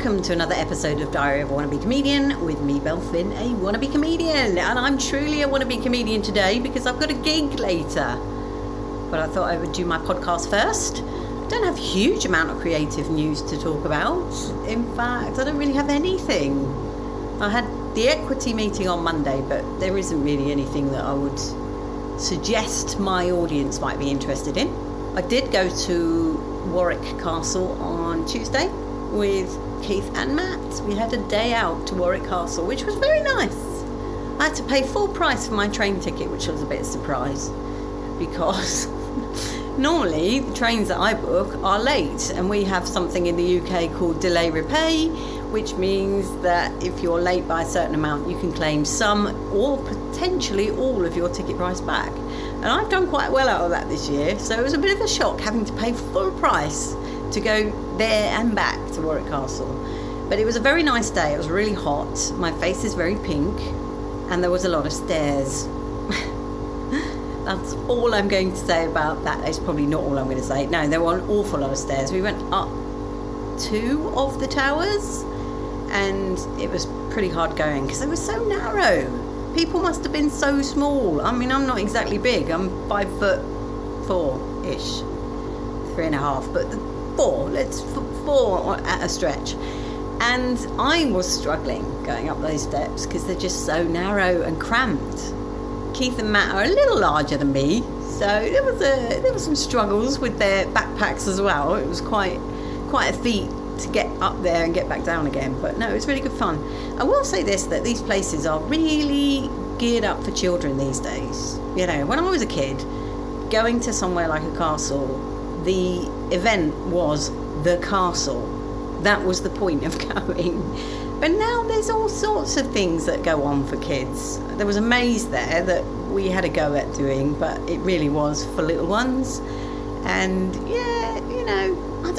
welcome to another episode of Diary of a Wannabe Comedian with me, Belle, a wannabe comedian. And I'm truly a wannabe comedian today because I've got a gig later. But I thought I would do my podcast first. I don't have a huge amount of creative news to talk about. In fact, I don't really have anything. I had the equity meeting on Monday, but there isn't really anything that I would suggest my audience might be interested in. I did go to Warwick Castle on Tuesday with Keith and Matt. We had a day out to Warwick Castle, which was very nice. I had to pay full price for my train ticket, which was a bit of a surprise because normally the trains that I book are late, and we have something in the UK called delay repay, which means that if you're late by a certain amount, you can claim some or potentially all of your ticket price back. And I've done quite well out of that this year, so it was a bit of a shock having to pay full price to go there and back to Warwick Castle. But it was a very nice day. It was really hot. My face is very pink, and there was a lot of stairs. That's all I'm going to say about that. It's probably not all I'm going to say. No, there were an awful lot of stairs. We went up 2 of the towers, and it was pretty hard going because they were so narrow. People must have been so small. I mean, I'm not exactly big. I'm 5'4"-ish, 3.5, but 4. Let's 4 at a stretch. And I was struggling going up those steps because they're just so narrow and cramped. Keith and Matt are a little larger than me, so there were some struggles with their backpacks as well. It was quite a feat to get up there and get back down again, but no, it was really good fun. I will say this, that these places are really geared up for children these days. You know, when I was a kid, going to somewhere like a castle, the event was the castle. That was the point of going. But now there's all sorts of things that go on for kids. There was a maze there that we had a go at doing, but it really was for little ones. And yeah, you know, I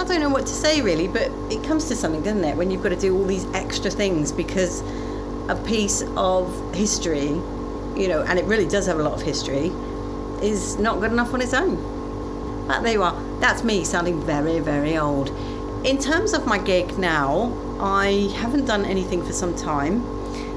don't know what to say really, but it comes to something, doesn't it, when you've got to do all these extra things because a piece of history, you know, and it really does have a lot of history, is not good enough on its own. But there you are. That's me sounding very, very old. In terms of my gig now, I haven't done anything for some time.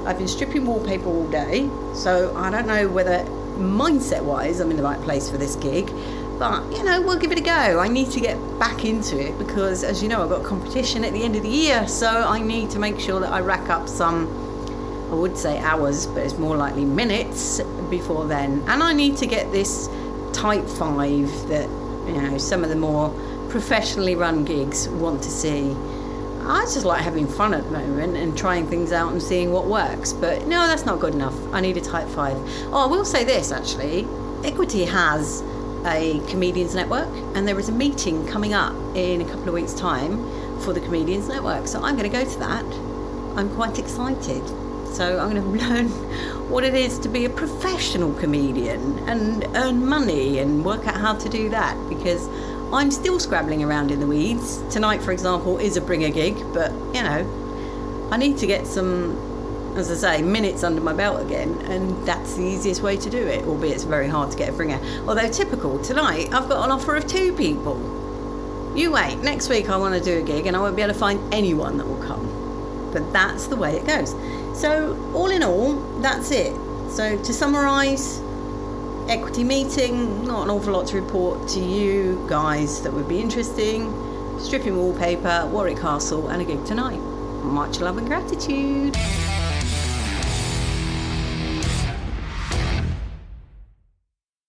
I've been stripping wallpaper all day, so I don't know whether mindset-wise I'm in the right place for this gig. But, you know, we'll give it a go. I need to get back into it because, as you know, I've got a competition at the end of the year. So I need to make sure that I rack up some, I would say hours, but it's more likely minutes before then. And I need to get this type 5 that, you know, some of the more professionally run gigs want to see. I just like having fun at the moment and trying things out and seeing what works. But no, that's not good enough. I need a type 5. Oh, I will say this, actually. Equity has a comedians network, and there is a meeting coming up in a couple of weeks' time for the comedians network, so I'm going to go to that. I'm quite excited. So I'm going to learn what it is to be a professional comedian and earn money and work out how to do that, because I'm still scrabbling around in the weeds. Tonight, for example, is a bringer gig, but you know, I need to get some, as I say, minutes under my belt again, and that's the easiest way to do it, albeit it's very hard to get a bringer. Although typical, tonight I've got an offer of 2 people. You wait, next week I want to do a gig and I won't be able to find anyone that will come. But that's the way it goes. So all in all, that's it. So to summarise, equity meeting, not an awful lot to report to you guys that would be interesting. Stripping wallpaper, Warwick Castle, and a gig tonight. Much love and gratitude.